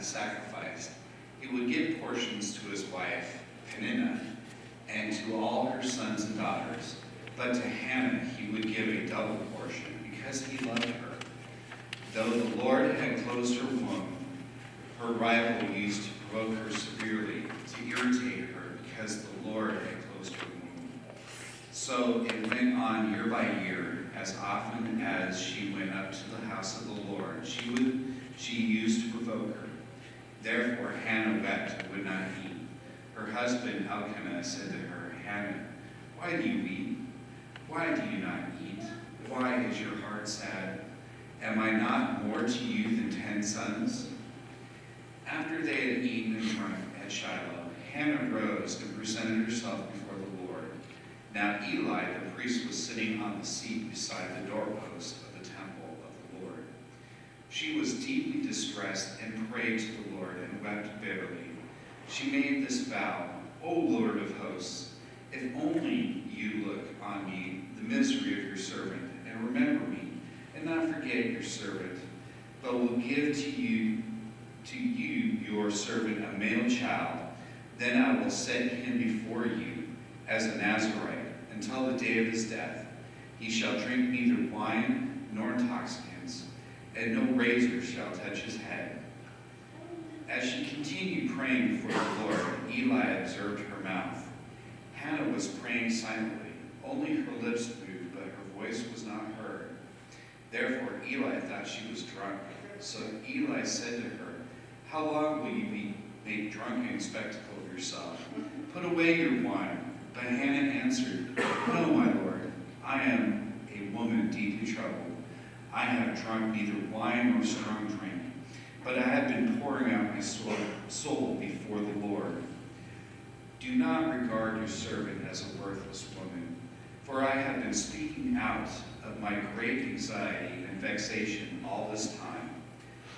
the sacrifice, he would give portions to his wife, Peninnah, and to all her sons and daughters. But to Hannah he would give a double portion, because he loved her. Though the Lord had closed her womb, her rival used to provoke her severely, to irritate her, because the Lord had closed her womb. So it went on year by year. As often as she went up to the house of the Lord, she used to provoke her. Therefore Hannah wept and would not eat. Her husband Elkanah said to her, Hannah, why do you weep? Why do you not eat? Why is your heart sad? Am I not more to you than 10 sons? After they had eaten and drunk at Shiloh, Hannah rose and presented herself before the Lord. Now Eli, the priest, was sitting on the seat beside the doorpost of the temple of the Lord. She was deeply distressed and prayed to the Lord and wept bitterly. She made this vow, O Lord of hosts, if only you look on me, the misery of your servant, and remember me, and not forget your servant, but will give to you your servant a male child, then I will set him before you as a Nazarite until the day of his death. He shall drink neither wine nor intoxicants, and no razor shall touch his head. As she continued praying before the Lord, Eli observed her mouth. Hannah was praying silently. Only her lips moved, but her voice was not heard. Therefore Eli thought she was drunk. So Eli said to her, How long will you make drunken spectacle of yourself? Put away your wine. But Hannah answered, No, my Lord, I am a woman deeply troubled. I have drunk neither wine nor strong drink, but I have been pouring out my soul before the Lord. Do not regard your servant as a worthless woman, for I have been speaking out of my great anxiety and vexation all this time.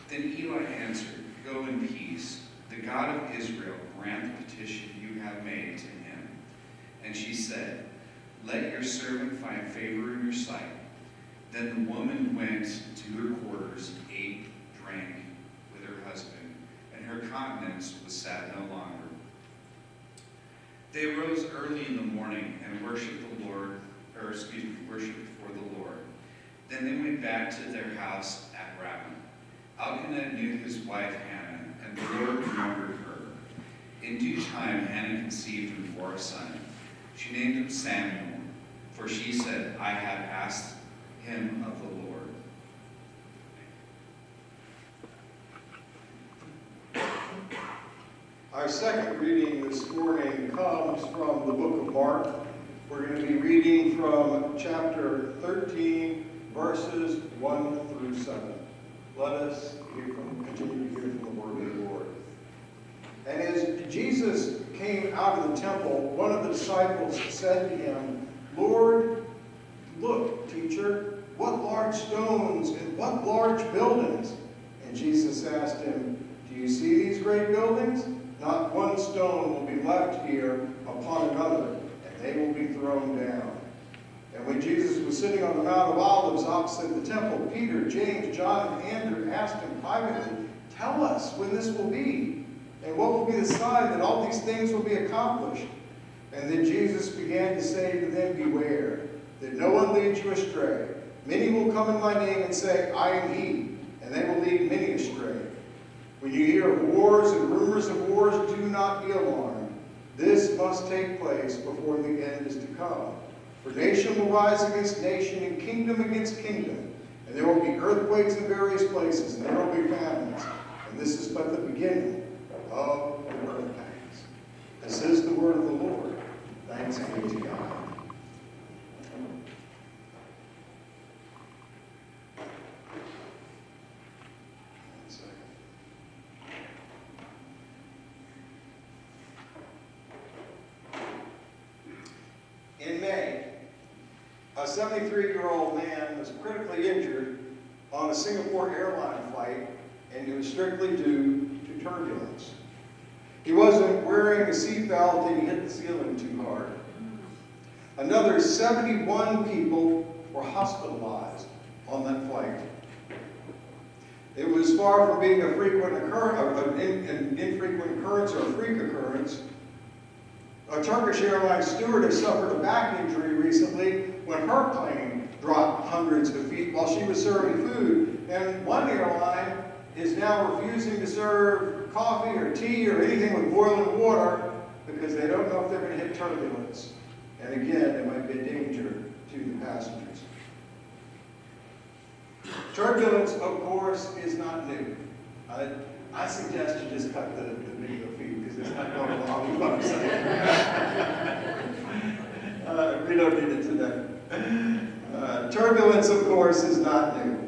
Then Eli answered, Go in peace. The God of Israel grant the petition you have made to him. And she said, Let your servant find favor in your sight. Then the woman went to her quarters, ate, drank with her husband, and her countenance was sad no longer. They arose early in the morning and worshiped before the Lord. Then they went back to their house at Ramah. Elkanah knew his wife Hannah, and the Lord remembered her. In due time Hannah conceived and bore a son. She named him Samuel, for she said, I have asked him of the Lord. Our second reading this morning comes from the book of Mark. We're going to be reading from chapter 13, verses 1 through 7. Let us continue to hear from the word of the Lord. And as Jesus came out of the temple, one of the disciples said to him, Lord, look, teacher, what large stones and what large buildings. And Jesus asked him, Do you see these great buildings? Not one stone will be left here upon another, and they will be thrown down. And when Jesus was sitting on the Mount of Olives opposite the temple, Peter, James, John, and Andrew asked him privately, Tell us when this will be, and what will be the sign that all these things will be accomplished? And then Jesus began to say to them, Beware, that no one leads you astray. Many will come in my name and say, I am he, and they will lead many astray. When you hear of wars and rumors of wars, do not be alarmed. This must take place before the end is to come. For nation will rise against nation, and kingdom against kingdom. And there will be earthquakes in various places, and there will be famines. And this is but the beginning of the world pangs. This is the word of the Lord. Thanks be to God. In May, a 73-year-old man was critically injured on a Singapore airline flight, and it was strictly due to turbulence. He wasn't wearing a seatbelt and he hit the ceiling too hard. Another 71 people were hospitalized on that flight. It was far from being an A Turkish Airlines stewardess suffered a back injury recently when her plane dropped hundreds of feet while she was serving food. And one airline is now refusing to serve coffee or tea or anything with boiling water because they don't know if they're going to hit turbulence. And again, it might be a danger to the passengers. Turbulence, of course, is not new. I suggest you just cut the video feed because it's not going along with what I'm saying. We don't need it today. Turbulence, of course, is not new.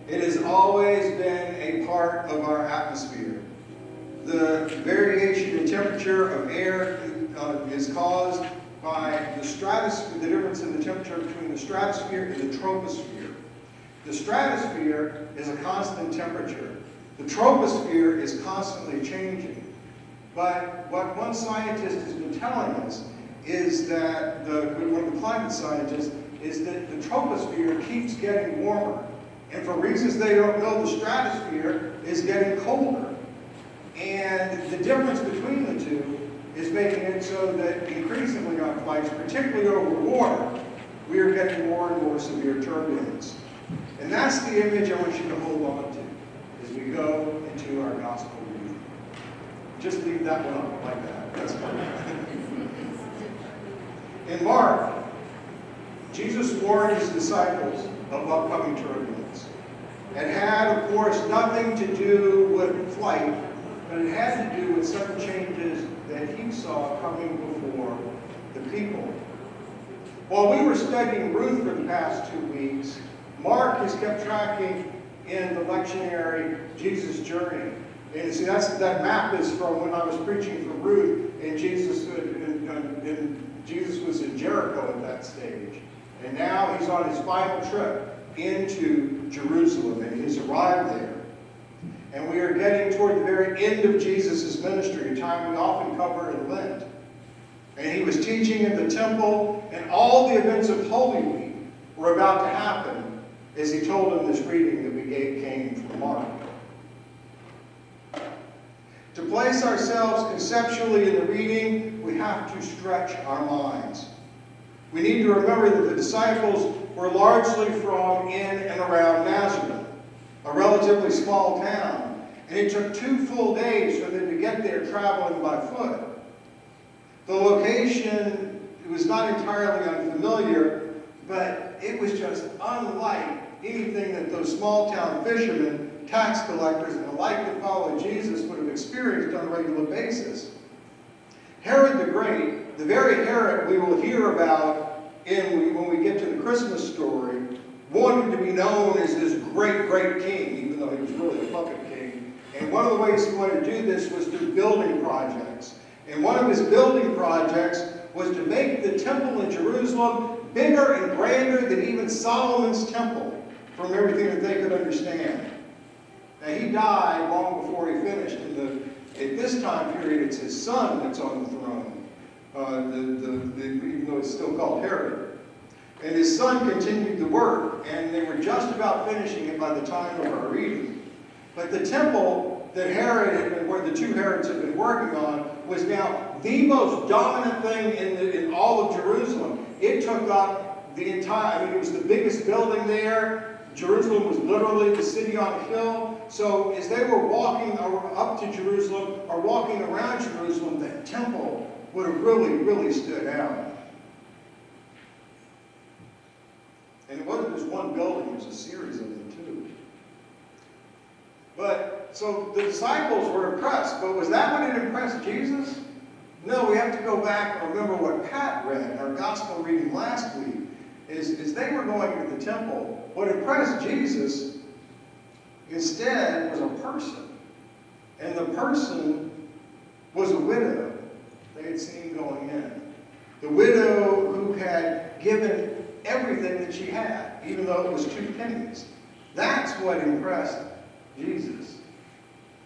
It has always been a part of our atmosphere. The variation in temperature of air is caused by the stratosphere, the difference in the temperature between the stratosphere and the troposphere. The stratosphere is a constant temperature. The troposphere is constantly changing. But what one scientist has been telling us is that, one of the climate scientists, is that the troposphere keeps getting warmer. And for reasons they don't know, the stratosphere is getting colder. And the difference between the two is making it so that increasingly on flights, particularly over water, we are getting more and more severe turbulence. And that's the image I want you to hold on to as we go into our gospel reading. Just leave that one up like that. That's fine. In Mark, Jesus warned his disciples of upcoming turbulence. It had, of course, nothing to do with flight, but it had to do with certain changes that he saw coming before the people. While we were studying Ruth for the past 2 weeks, Mark has kept tracking in the lectionary Jesus' journey. And see, that map is from when I was preaching from Ruth, and Jesus was in Jericho at that stage. And now he's on his final trip into Jerusalem, and he's arrived there. And we are getting toward the very end of Jesus' ministry, a time we often cover in Lent. And he was teaching in the temple, and all the events of Holy Week were about to happen, as he told them this reading that we came from Mark. To place ourselves conceptually in the reading, we have to stretch our minds. We need to remember that the disciples were largely from in and around Nazareth, a relatively small town, and it took 2 full days for them to get there traveling by foot. The location was not entirely unfamiliar, but it was just unlike anything that those small town fishermen, tax collectors, and the like that followed Jesus would have experienced on a regular basis. Herod the Great, the very Herod we will hear about when we get to the Christmas story, wanted to be known as this great, great king, even though he was really a puppet king. And one of the ways he wanted to do this was through building projects. And one of his building projects was to make the temple in Jerusalem bigger and grander than even Solomon's temple, from everything that they could understand. Now, he died long before he finished. At this time period, it's his son that's on the throne, even though it's still called Herod. And his son continued the work, and they were just about finishing it by the time of our reading. But the temple that where the 2 Herods had been working on, was now the most dominant thing in all of Jerusalem. It took up the entire, it was the biggest building there. Jerusalem was literally the city on a hill. So as they were walking up to Jerusalem or walking around Jerusalem, that temple would have really, really stood out. And it wasn't just one building, it was a series of them too. But, so the disciples were impressed, but was that what had impressed Jesus? No, we have to go back and remember what Pat read in our gospel reading last week. Is they were going to the temple. What impressed Jesus instead was a person. And the person was a widow they had seen going in. The widow who had given everything that she had, even though it was 2 pennies. That's what impressed Jesus.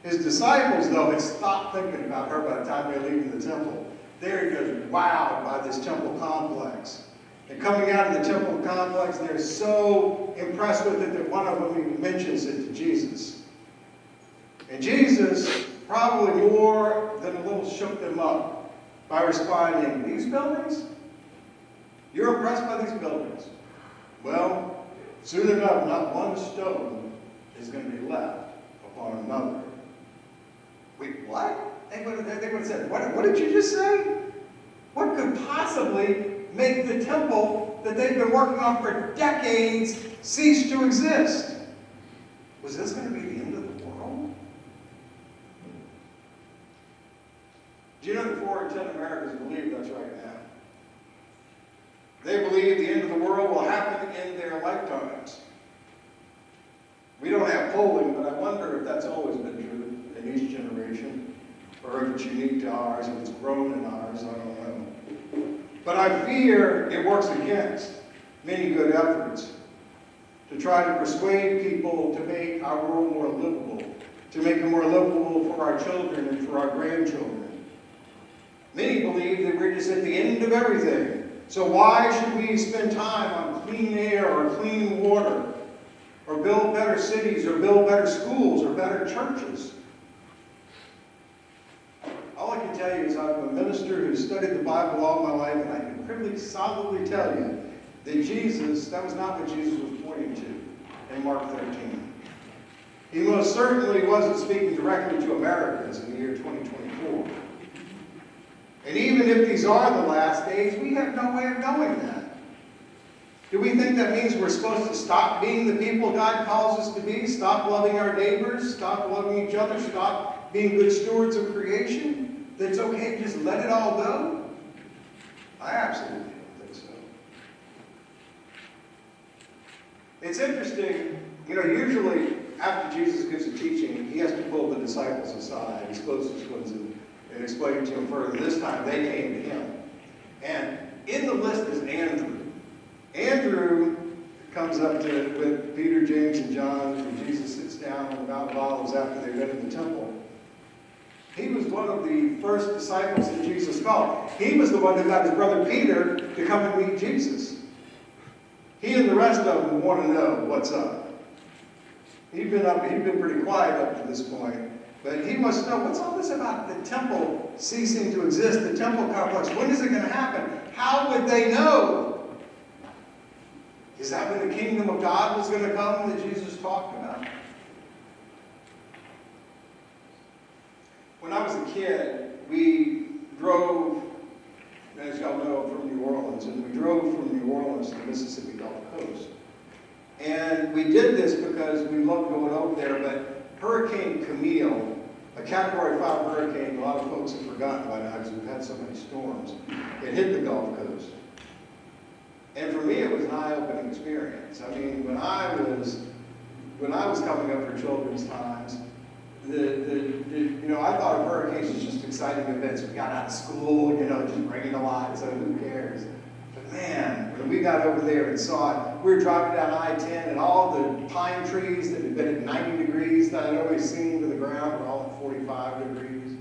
His disciples, though, had stopped thinking about her by the time they were leaving the temple. They're just wowed by this temple complex. And coming out of the temple complex, they're so impressed with it that one of them even mentions it to Jesus. And Jesus, probably more than a little shook them up, by responding, these buildings? You're impressed by these buildings? Well, soon enough, not one stone is going to be left upon another. Wait, what? They would have said, what did you just say? What could possibly make the temple that they've been working on for decades cease to exist? Was this going to be the end of the world? Do you know that 4 in 10 Americans believe that's right now? They believe the end of the world will happen in their lifetimes. We don't have polling, but I wonder if that's always been true in each generation, or if it's unique to ours, if it's grown in ours, I don't know. But I fear it works against many good efforts to try to persuade people to make our world more livable, to make it more livable for our children and for our grandchildren. Many believe that we're just at the end of everything. So why should we spend time on clean air or clean water, or build better cities, or build better schools, or better churches? All I can tell you is I'm a minister who studied the Bible all my life, and I can pretty solidly tell you that Jesus, that was not what Jesus was pointing to in Mark 13. He most certainly wasn't speaking directly to Americans in the year 2024. And even if these are the last days, we have no way of knowing that. Do we think that means we're supposed to stop being the people God calls us to be? Stop loving our neighbors? Stop loving each other? Stop being good stewards of creation? That it's okay to just let it all go? I absolutely don't think so. It's interesting, usually after Jesus gives a teaching, he has to pull the disciples aside, his closest ones, and explain to them further. This time they came to him. And in the list is Andrew. Andrew comes up with Peter, James, and John, and Jesus sits down on the Mount of Olives after they've been in the temple. He was one of the first disciples that Jesus called. He was the one who got his brother Peter to come and meet Jesus. He and the rest of them want to know what's up. He'd been pretty quiet up to this point. But he wants to know, what's all this about the temple ceasing to exist, the temple complex? When is it going to happen? How would they know? Is that when the kingdom of God was going to come that Jesus talked about? When I was a kid, we drove, as y'all know, from New Orleans, and we drove from New Orleans to the Mississippi Gulf Coast. And we did this because we loved going over there, but Hurricane Camille, a Category 5 hurricane, a lot of folks have forgotten by now because we've had so many storms, it hit the Gulf Coast. And for me, it was an eye-opening experience. I mean, when I was coming up for children's times, I thought of hurricanes as just exciting events. We got out of school, just rain a lot, so who cares? But man, when we got over there and saw it, we were driving down I-10, and all the pine trees that had been at 90 degrees that I'd always seen to the ground were all at 45 degrees.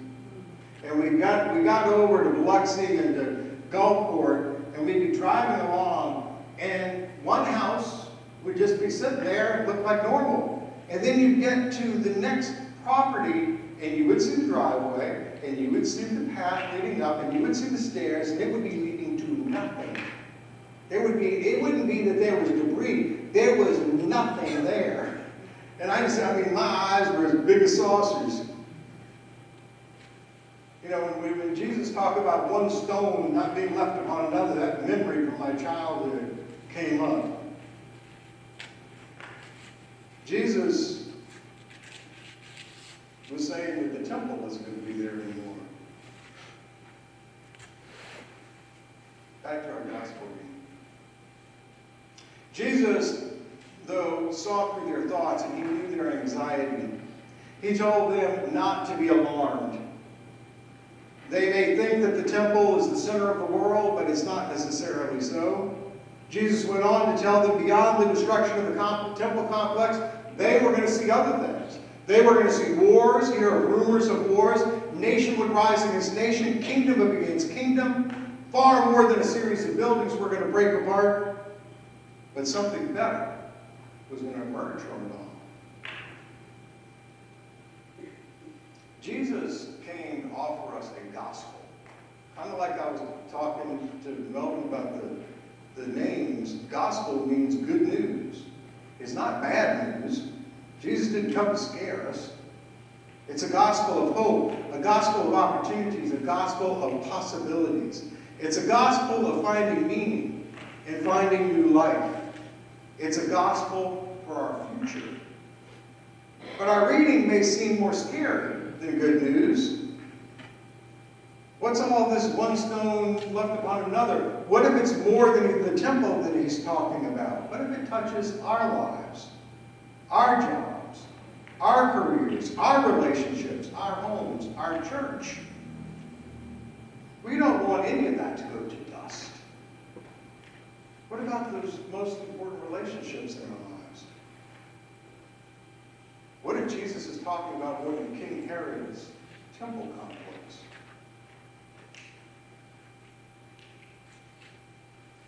And we got over to Biloxi and to Gulfport, and we'd be driving along, and one house would just be sitting there and look like normal. And then you'd get to the next property, and you would see the driveway, and you would see the path leading up, and you would see the stairs, and it would be leading to nothing. It wouldn't be that there was debris. There was nothing there. And my eyes were as big as saucers. When Jesus talked about one stone not being left upon another, that memory from my childhood came up. Jesus was saying that the temple wasn't going to be there anymore. Back to our gospel reading. Jesus, though, saw through their thoughts and he knew their anxiety. He told them not to be alarmed. They may think that the temple is the center of the world, but it's not necessarily so. Jesus went on to tell them beyond the destruction of the temple complex, they were going to see other things. They were going to see wars, hear of rumors of wars. Nation would rise against nation, kingdom against kingdom. Far more than a series of buildings were going to break apart. But something better was going to emerge from it all. Jesus came to offer us a gospel Kind of like I was talking to Melvin about the names. Gospel means good news. It's not bad news. Jesus didn't come to scare us. It's a gospel of hope, a gospel of opportunities, a gospel of possibilities. It's a gospel of finding meaning and finding new life. It's a gospel for our future. But our reading may seem more scary than good news. What's all this one stone left upon another? What if it's more than the temple that he's talking about? What if it touches our lives, our jobs, our careers, our relationships, our homes, our church? We don't want any of that to go to dust. What about those most important relationships in our lives? What if Jesus is talking about more than King Herod's temple complex?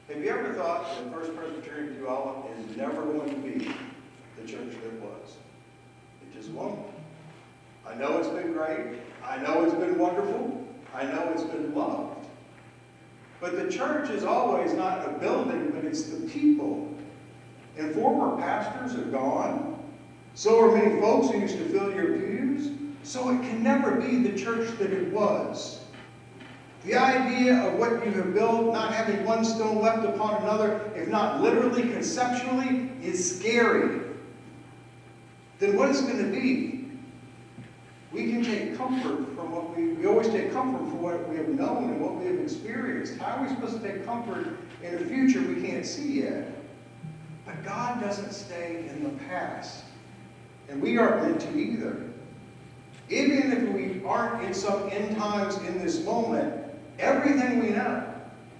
Have you ever thought that First Presbyterian Puyallup is never going to be the church that it was? It just won't. I know it's been great. I know it's been wonderful. I know it's been loved. But the church is always not a building, but it's the people. And former pastors are gone. So are many folks who used to fill your pews. So it can never be the church that it was. The idea of what you have built, not having one stone left upon another, if not literally, conceptually, is scary. Then what is it going to be? We can take comfort from what we always take comfort from what we have known and what we have experienced. How are we supposed to take comfort in a future we can't see yet? But God doesn't stay in the past. And we aren't meant to either. Even if we aren't in some end times in this moment, everything we know,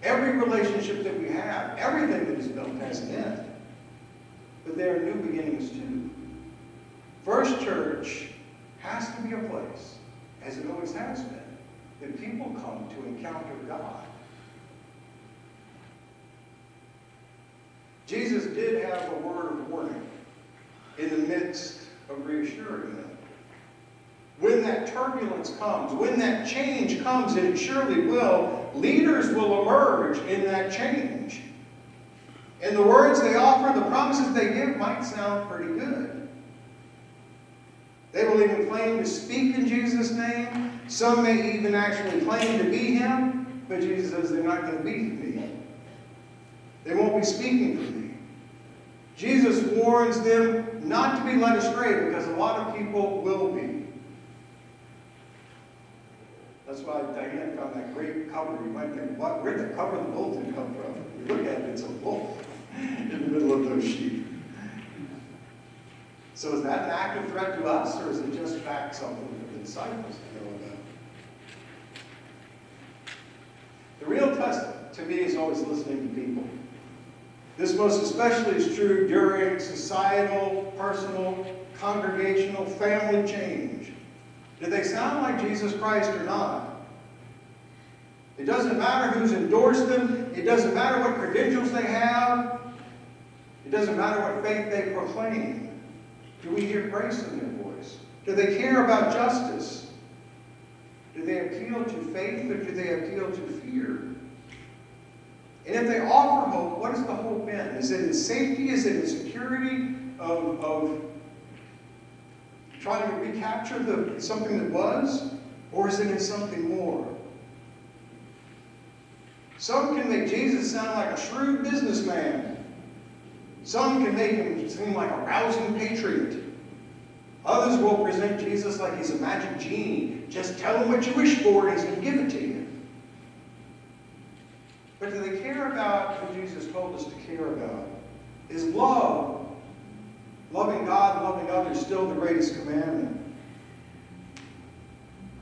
every relationship that we have, everything that is built has an end. But there are new beginnings too. First Church has to be a place, as it always has been, that people come to encounter God. Jesus did have a word of warning in the midst of reassuring them. When that turbulence comes, when that change comes, and it surely will, leaders will emerge in that change. And the words they offer, the promises they give might sound pretty good. They will even claim to speak in Jesus' name. Some may even actually claim to be him, but Jesus says they're not going to be me. They won't be speaking for me. Jesus warns them not to be led astray because a lot of people will be. That's why Diane found that great cover. You might think, where did the cover of the bulletin come from? You look at it, it's a wolf in the middle of those sheep. So is that an active threat to us, or is it just fact something for the disciples to know about? The real test, to me, is always listening to people. This most especially is true during societal, personal, congregational, family change. Do they sound like Jesus Christ or not? It doesn't matter who's endorsed them. It doesn't matter what credentials they have. It doesn't matter what faith they proclaim. Do we hear grace in their voice? Do they care about justice? Do they appeal to faith, or do they appeal to fear? And if they offer hope, what is the hope in? Is it in safety? Is it in security of trying to recapture something that was? Or is it in something more? Some can make Jesus sound like a shrewd businessman. Some can make him seem like a rousing patriot. Others will present Jesus like he's a magic genie. Just tell him what you wish for and he's going to give it to you. But do they care about what Jesus told us to care about? Is love, loving God, loving others, still the greatest commandment?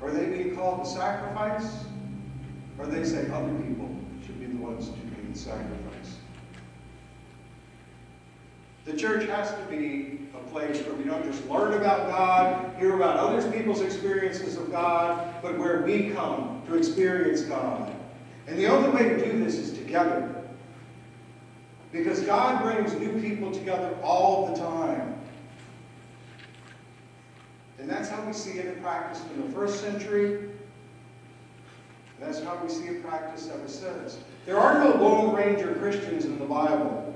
Are they being called to sacrifice? Or they say other people should be the ones to be the sacrifice? The church has to be a place where we don't just learn about God, hear about other people's experiences of God, but where we come to experience God. And the only way to do this is together. Because God brings new people together all the time. And that's how we see it in practice in the first century. And that's how we see it practiced ever since. There are no Lone Ranger Christians in the Bible.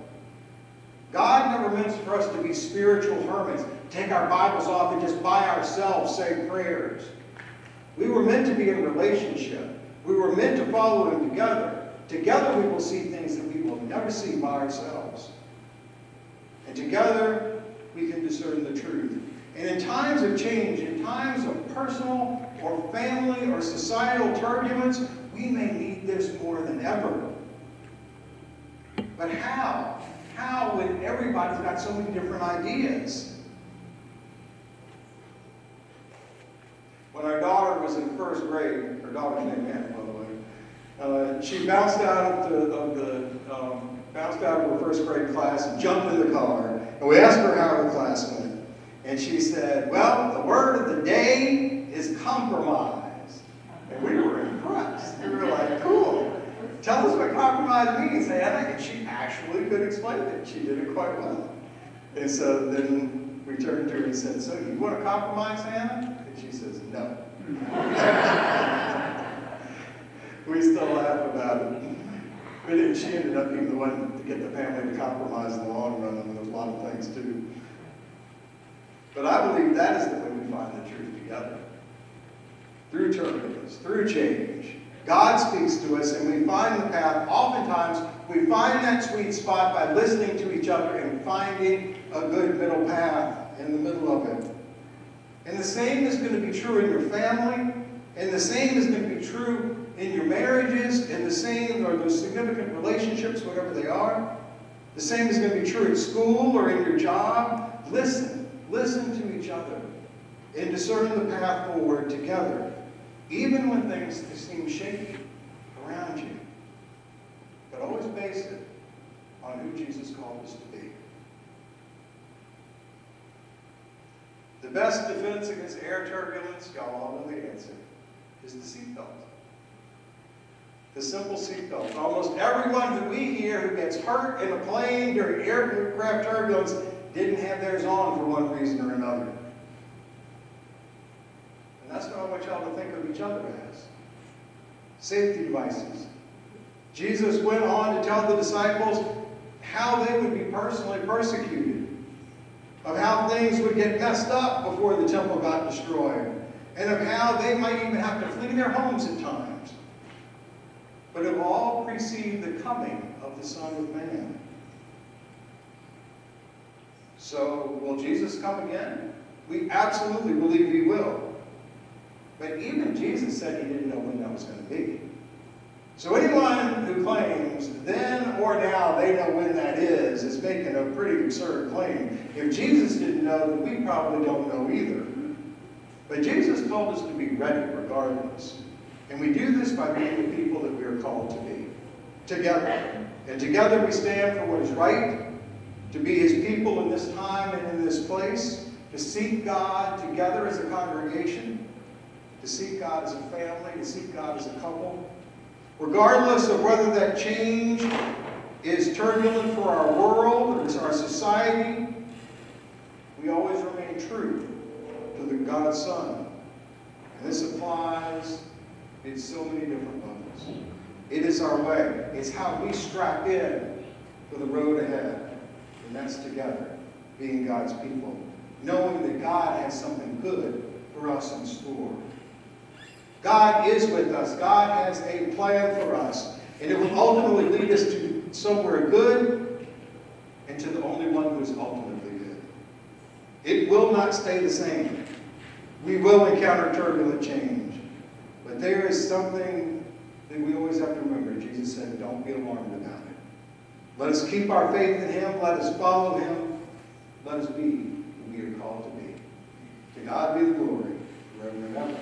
God never meant for us to be spiritual hermits, take our Bibles off and just by ourselves say prayers. We were meant to be in relationship. We were meant to follow Him together. Together we will see things that we will never see by ourselves. And together we can discern the truth. And in times of change, in times of personal or family or societal turbulence, we may need this more than ever. But how? How when everybody's got so many different ideas? When our daughter was in first grade, her daughter's named Anne, by the way, she bounced out of her first grade class and jumped in the car. And we asked her how her class went. And she said, well, the word of the day is compromise. And we were impressed. We were like, cool. Tell us what compromise means, Anna. And she actually could explain it. She did it quite well. And so then we turned to her and said, so you want to compromise, Anna? And she says, no. We still laugh about it. But she ended up being the one to get the family to compromise in the long run on a lot of things too. But I believe that is the way we find the truth together. Through turbulence, through change. God speaks to us and we find the path. Oftentimes, we find that sweet spot by listening to each other and finding a good middle path in the middle of it. And the same is going to be true in your family. And the same is going to be true in your marriages. And the same, or those significant relationships, whatever they are. The same is going to be true at school or in your job. Listen to each other and discern the path forward together, even when things seem shaky around you. But always base it on who Jesus called us to be. The best defense against air turbulence, y'all all know the answer, is the seatbelt. The simple seatbelt. Almost everyone who we hear who gets hurt in a plane during aircraft turbulence didn't have theirs on for one reason or another. And that's what I want y'all to think of each other as. Safety devices. Jesus went on to tell the disciples how they would be personally persecuted, of how things would get messed up before the temple got destroyed, and of how they might even have to flee their homes at times. But it will all precede the coming of the Son of Man. So, will Jesus come again? We absolutely believe He will. But even Jesus said He didn't know when that was going to be. So anyone who claims then or now they know when that is making a pretty absurd claim. If Jesus didn't know, then we probably don't know either. But Jesus told us to be ready regardless. And we do this by being the people that we are called to be. Together. And together we stand for what is right, to be His people in this time and in this place, to seek God together as a congregation, to seek God as a family, to seek God as a couple. Regardless of whether that change is turbulent for our world or our society, we always remain true to the God's Son. And this applies in so many different levels. It is our way. It's how we strap in for the road ahead. And that's together, being God's people, knowing that God has something good for us in store. God is with us. God has a plan for us. And it will ultimately lead us to somewhere good and to the only one who is ultimately good. It will not stay the same. We will encounter turbulent change. But there is something that we always have to remember. Jesus said, don't be alarmed about it. Let us keep our faith in Him. Let us follow Him. Let us be who we are called to be. To God be the glory, forever and ever.